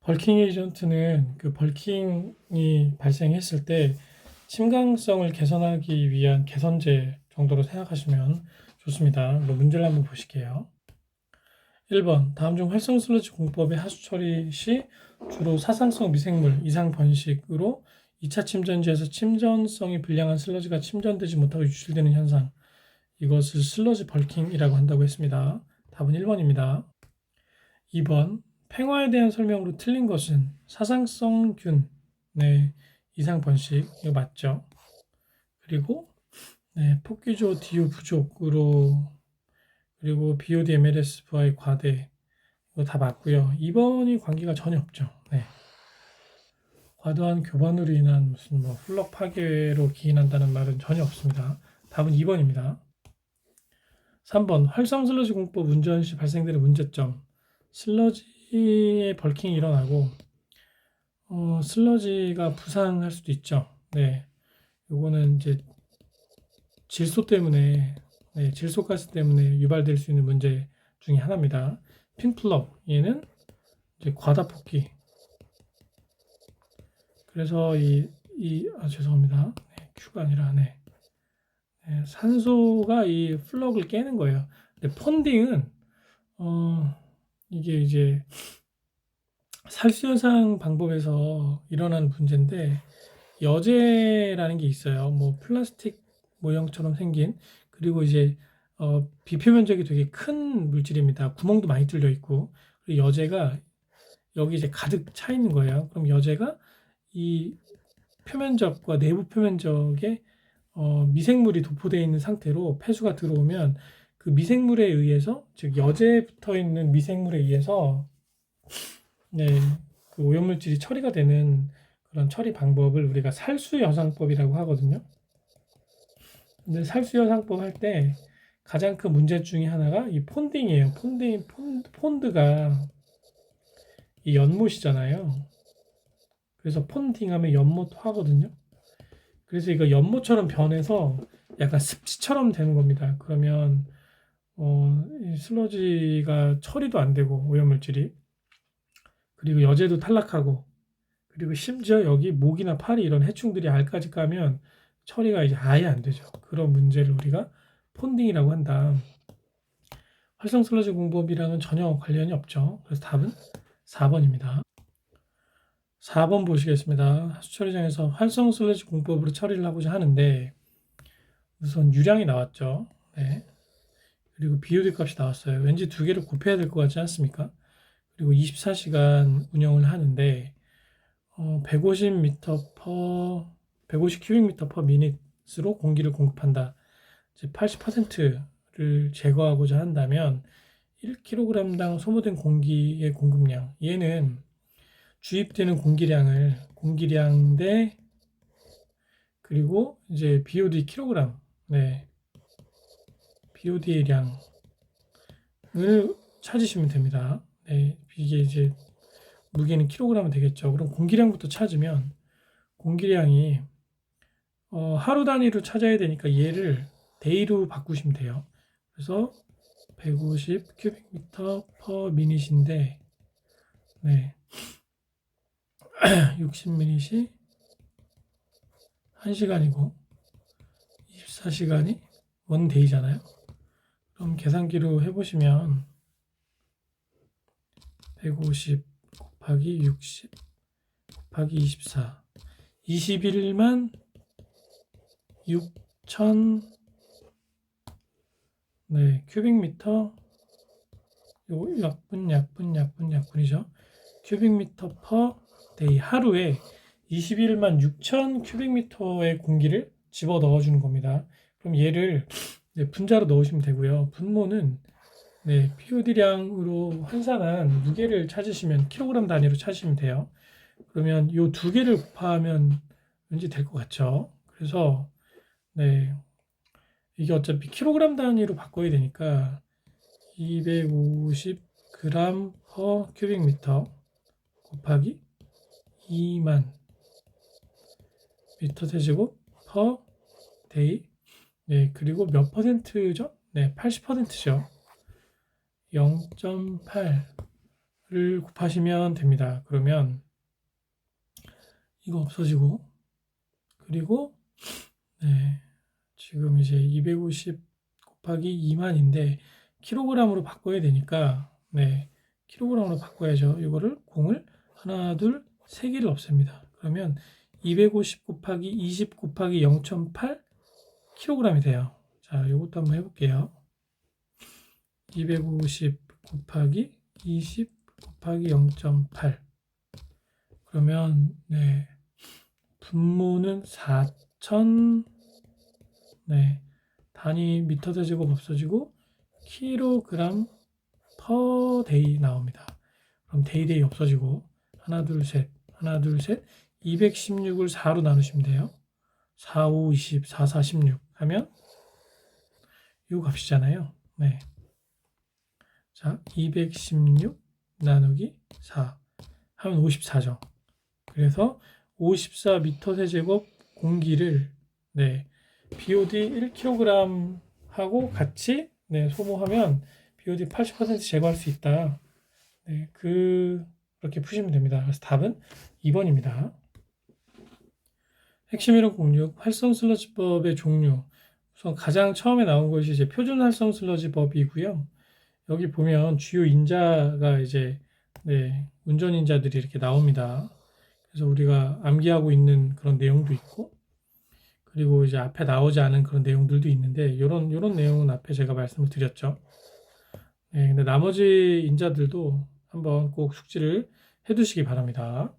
벌킹 에이전트는 그 벌킹이 발생했을 때 침강성을 개선하기 위한 개선제 정도로 생각하시면 좋습니다. 문제를 한번 보실게요. 1번, 다음 중 활성 슬러지 공법의 하수 처리 시 주로 사상성 미생물 이상 번식으로 2차 침전지에서 침전성이 불량한 슬러지가 침전되지 못하고 유출되는 현상, 이것을 슬러지 벌킹이라고 한다고 했습니다. 답은 1번입니다. 2번, 팽화에 대한 설명으로 틀린 것은 사상성균 이상 번식, 이거 맞죠? 그리고 폭기조 DU 부족으로, 그리고 BOD MLS와의 과대, 이거 다 맞고요. 2번이 관계가 전혀 없죠. 과도한 교반으로 인한 무슨 플럭 파괴로 기인한다는 말은 전혀 없습니다. 답은 2번입니다. 3번, 활성 슬러지 공법 운전 시 발생되는 문제점. 슬러지의 벌킹이 일어나고 슬러지가 부상할 수도 있죠. 요거는 이제 질소 때문에, 질소가스 때문에 유발될 수 있는 문제 중에 하나입니다. 핀플럭, 얘는 이제 과다 폭기. 그래서 죄송합니다. Q가 아니라, 산소가 이 플럭을 깨는 거예요. 근데 펀딩은, 이게 이제 살수현상 방법에서 일어나는 문제인데, 여제라는 게 있어요. 플라스틱 모형처럼 생긴, 그리고 이제 비표면적이 되게 큰 물질입니다. 구멍도 많이 뚫려 있고, 그리고 여제가 여기 이제 가득 차 있는 거예요. 그럼 여제가 이 표면적과 내부 표면적에 미생물이 도포되어 있는 상태로 폐수가 들어오면 그 미생물에 의해서, 즉 여제에 붙어 있는 미생물에 의해서 그 오염물질이 처리가 되는 그런 처리 방법을 우리가 살수여상법이라고 하거든요. 근데 살수여상법 할 때 가장 큰 문제 중에 하나가 이 폰딩이에요. 폰드가 이 연못이잖아요. 그래서 폰딩하면 연못 하거든요. 그래서 이거 연못처럼 변해서 약간 습지처럼 되는 겁니다. 그러면 이 슬러지가 처리도 안 되고 오염물질이, 그리고 여제도 탈락하고, 그리고 심지어 여기 목이나 파리 이런 해충들이 알까지 까면 처리가 이제 아예 안 되죠. 그런 문제를 우리가 폰딩이라고 한다. 활성 슬러지 공법이랑은 전혀 관련이 없죠. 그래서 답은 4번입니다. 4번 보시겠습니다. 하수처리장에서 활성 슬러지 공법으로 처리를 하고자 하는데 우선 유량이 나왔죠. 그리고 BOD 값이 나왔어요. 왠지 두 개를 곱해야 될 것 같지 않습니까? 그리고 24시간 운영을 하는데 150 큐빅미터 퍼 미닛으로 공기를 공급한다. 이제 80%를 제거하고자 한다면 1kg당 소모된 공기의 공급량, 얘는 주입되는 공기량 대, 그리고 이제 BOD 킬로그램, BOD의 량을 찾으시면 됩니다. 이게 이제 무게는 킬로그램은 되겠죠. 그럼 공기량부터 찾으면 공기량이 하루 단위로 찾아야 되니까 얘를 데이로 바꾸시면 돼요. 그래서 150 큐빅미터 퍼 미닛인데 60미닛이 1시간이고 24시간이 원데이잖아요. 그럼 계산기로 해보시면 150 곱하기 60 곱하기 24 21만 6천 큐빅미터, 요 약분이죠. 큐빅미터 퍼 데이, 하루에 21만 6천 큐빅미터의 공기를 집어 넣어주는 겁니다. 그럼 얘를 분자로 넣으시면 되고요. 분모는 POD량으로 환산한 무게를 찾으시면 킬로그램 단위로 찾으시면 돼요. 그러면 이 두 개를 곱하면 왠지 될 것 같죠. 그래서 이게 어차피 킬로그램 단위로 바꿔야 되니까 250g per 큐빅미터 곱하기 2만 미터 세제곱 per day. 그리고 몇 퍼센트죠? 80%죠. 0.8를 곱하시면 됩니다. 그러면 이거 없어지고, 그리고 네, 지금 이제 250 곱하기 2만인데 킬로그램으로 바꿔야 되니까 네, 킬로그램으로 바꿔야죠. 이거를 공을 하나, 둘, 세 개를 없앱니다. 그러면 250 곱하기 20 곱하기 0.8 킬로그램이 돼요. 자, 이것도 한번 해볼게요. 250 곱하기 20 곱하기 0.8 그러면 네, 분모는 4,000 네, 단위 미터 제곱 없어지고 킬로그램 퍼 데이 나옵니다. 그럼 데이 없어지고 하나 둘 셋 하나 둘 셋 216을 4로 나누시면 돼요. 4, 5, 20, 4, 4, 16 하면 이 값이잖아요. 네. 자, 216 나누기 4 하면 54죠. 그래서 54 미터 세제곱 공기를 네, BOD 1kg 하고 같이 네, 소모하면 BOD 80% 제거할 수 있다. 네, 그렇게 푸시면 됩니다. 그래서 답은 2번입니다. 핵심 이론 공유, 활성 슬러지법의 종류. 우선 가장 처음에 나온 것이 이제 표준 활성 슬러지법이고요. 여기 보면 주요 인자가 이제 네, 운전 인자들이 이렇게 나옵니다. 그래서 우리가 암기하고 있는 그런 내용도 있고, 그리고 이제 앞에 나오지 않은 그런 내용들도 있는데, 요런 내용은 앞에 제가 말씀을 드렸죠. 네, 근데 나머지 인자들도 한번 꼭 숙지를 해두시기 바랍니다.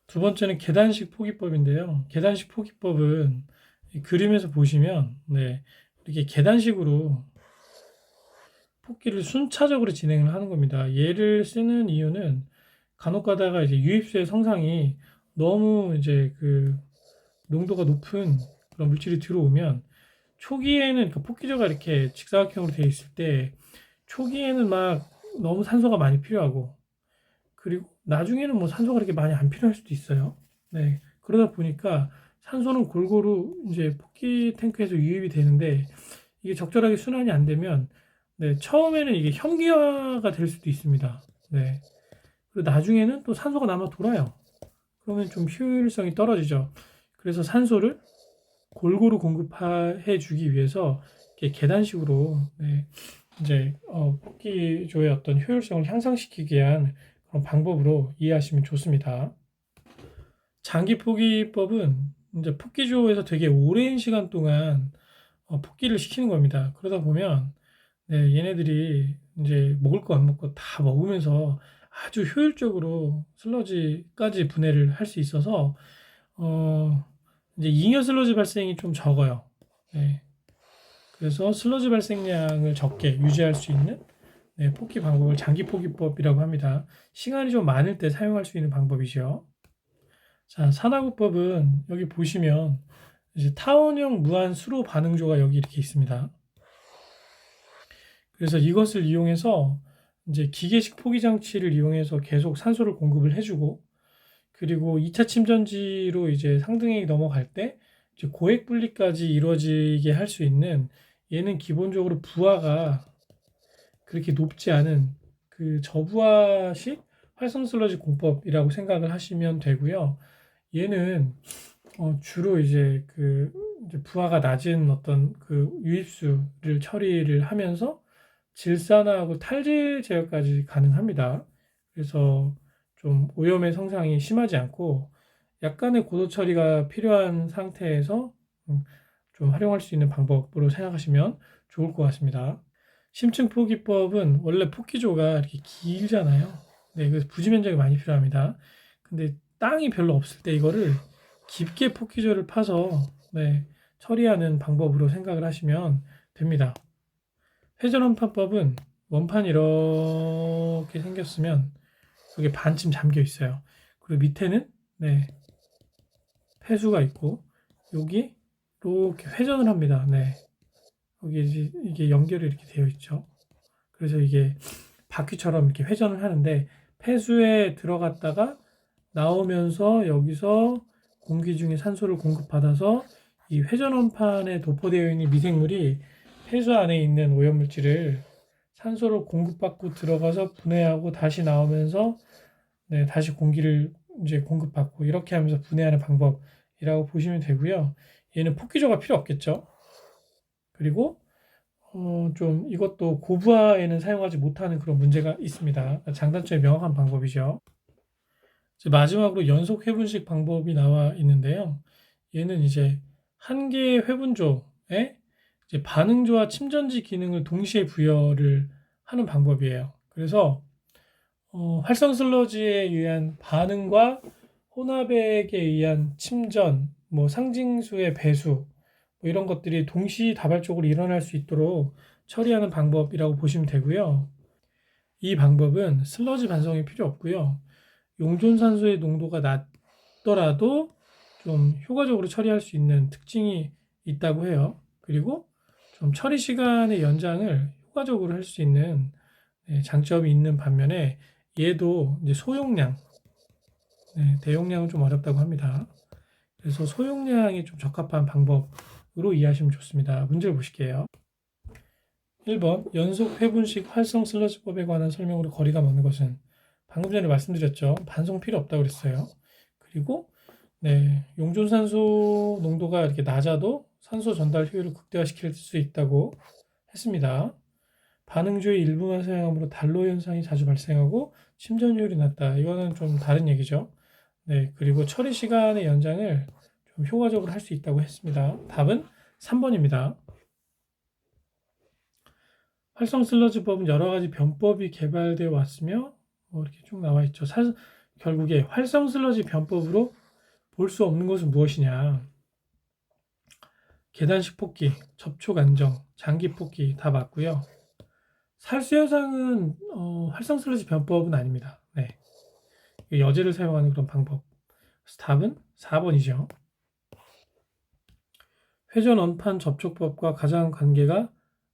두 번째는 계단식 포기법인데요. 계단식 포기법은 이 그림에서 보시면, 네, 이렇게 계단식으로 뽑기를 순차적으로 진행을 하는 겁니다. 얘를 쓰는 이유는 간혹 가다가 이제 유입수의 성상이 너무 이제 그 농도가 높은 그런 물질이 들어오면 초기에는 그러니까 폭기저가 이렇게 직사각형으로 되어 있을 때 초기에는 막 너무 산소가 많이 필요하고 그리고 나중에는 뭐 산소가 그렇게 많이 안 필요할 수도 있어요. 네. 그러다 보니까 산소는 골고루 이제 폭기 탱크에서 유입이 되는데 이게 적절하게 순환이 안 되면 네, 처음에는 이게 현기화가 될 수도 있습니다. 네. 그리고 나중에는 또 산소가 남아 돌아요. 그러면 좀 효율성이 떨어지죠. 그래서 산소를 골고루 공급해 주기 위해서 이렇게 계단식으로 네, 이제 폭기조의 어떤 효율성을 향상시키기 위한 그런 방법으로 이해하시면 좋습니다. 장기 포기법은 이제 폭기조에서 되게 오랜 시간 동안 폭기를 시키는 겁니다. 그러다 보면 네, 얘네들이 이제 먹을 거 안 먹고 다 먹으면서 아주 효율적으로 슬러지까지 분해를 할 수 있어서 이제 잉여 슬러지 발생이 좀 적어요. 네. 그래서 슬러지 발생량을 적게 유지할 수 있는 네, 포기 방법을 장기 포기법이라고 합니다. 시간이 좀 많을 때 사용할 수 있는 방법이죠. 자, 산화구법은 여기 보시면 이제 타원형 무한 수로 반응조가 여기 이렇게 있습니다. 그래서 이것을 이용해서 이제 기계식 포기 장치를 이용해서 계속 산소를 공급을 해주고 그리고 2차 침전지로 이제 상등액이 넘어갈 때 이제 고액 분리까지 이루어지게 할 수 있는 얘는 기본적으로 부하가 그렇게 높지 않은 그 저부하식 활성 슬러지 공법이라고 생각을 하시면 되고요. 얘는 주로 이제 그 이제 부하가 낮은 어떤 그 유입수를 처리를 하면서 질산화하고 탈질 제어까지 가능합니다. 그래서 좀 오염의 성상이 심하지 않고 약간의 고도 처리가 필요한 상태에서 좀 활용할 수 있는 방법으로 생각하시면 좋을 것 같습니다. 심층 포기법은 원래 폭기조가 이렇게 길잖아요. 네, 그래서 부지 면적이 많이 필요합니다. 근데 땅이 별로 없을 때 이거를 깊게 폭기조를 파서 네, 처리하는 방법으로 생각을 하시면 됩니다. 회전원판법은 원판이 이렇게 생겼으면 여기 반쯤 잠겨 있어요. 그리고 밑에는 네, 폐수가 있고 여기 이렇게 회전을 합니다. 네. 여기 이게 연결이 이렇게 되어 있죠. 그래서 이게 바퀴처럼 이렇게 회전을 하는데 폐수에 들어갔다가 나오면서 여기서 공기 중에 산소를 공급받아서 이 회전원판에 도포되어 있는 미생물이 폐수 안에 있는 오염물질을 산소를 공급받고 들어가서 분해하고 다시 나오면서 네, 다시 공기를 이제 공급받고 이렇게 하면서 분해하는 방법이라고 보시면 되고요. 얘는 폭기조가 필요 없겠죠. 그리고 좀 이것도 고부하에는 사용하지 못하는 그런 문제가 있습니다. 장단점이 명확한 방법이죠. 이제 마지막으로 연속 회분식 방법이 나와 있는데요. 얘는 이제 한 개의 회분조에 이제 반응조와 침전지 기능을 동시에 부여를 하는 방법이에요. 그래서 활성 슬러지에 의한 반응과 혼합액에 의한 침전, 뭐 상징수의 배수, 뭐 이런 것들이 동시다발적으로 일어날 수 있도록 처리하는 방법이라고 보시면 되고요. 이 방법은 슬러지 반성이 필요 없고요. 용존산소의 농도가 낮더라도 좀 효과적으로 처리할 수 있는 특징이 있다고 해요. 그리고 좀 처리 시간의 연장을 효과적으로 할 수 있는 장점이 있는 반면에 얘도 이제 소용량, 대용량은 좀 어렵다고 합니다. 그래서 소용량이 좀 적합한 방법으로 이해하시면 좋습니다. 문제를 보실게요. 1번 연속 회분식 활성 슬러지법에 관한 설명으로 거리가 먼 것은 방금 전에 말씀드렸죠. 반송 필요 없다고 그랬어요. 그리고 용존산소 농도가 이렇게 낮아도 산소 전달 효율을 극대화시킬 수 있다고 했습니다. 반응조의 일부만 사용함으로 단로 현상이 자주 발생하고 침전율이 낮다. 이거는 좀 다른 얘기죠. 그리고 처리 시간의 연장을 좀 효과적으로 할 수 있다고 했습니다. 답은 3번입니다. 활성 슬러지법은 여러 가지 변법이 개발되어 왔으며 이렇게 쭉 나와 있죠. 결국에 활성 슬러지 변법으로 볼 수 없는 것은 무엇이냐? 계단식 폭기, 접촉 안정, 장기 폭기 다 맞고요. 살수 현상은 활성 슬러지 변법은 아닙니다. 여제를 사용하는 그런 방법. 그래서 답은 4번이죠. 회전 원판 접촉법과 가장 관계가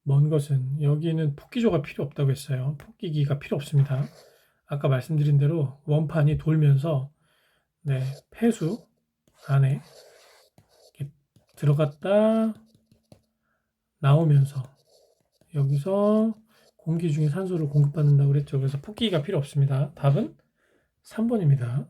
먼 것은 여기는 폭기조가 필요 없다고 했어요. 폭기기가 필요 없습니다. 아까 말씀드린 대로 원판이 돌면서 폐수 안에 이렇게 들어갔다 나오면서 여기서 공기 중에 산소를 공급받는다고 그랬죠. 그래서 폭기기가 필요 없습니다. 답은 3번입니다.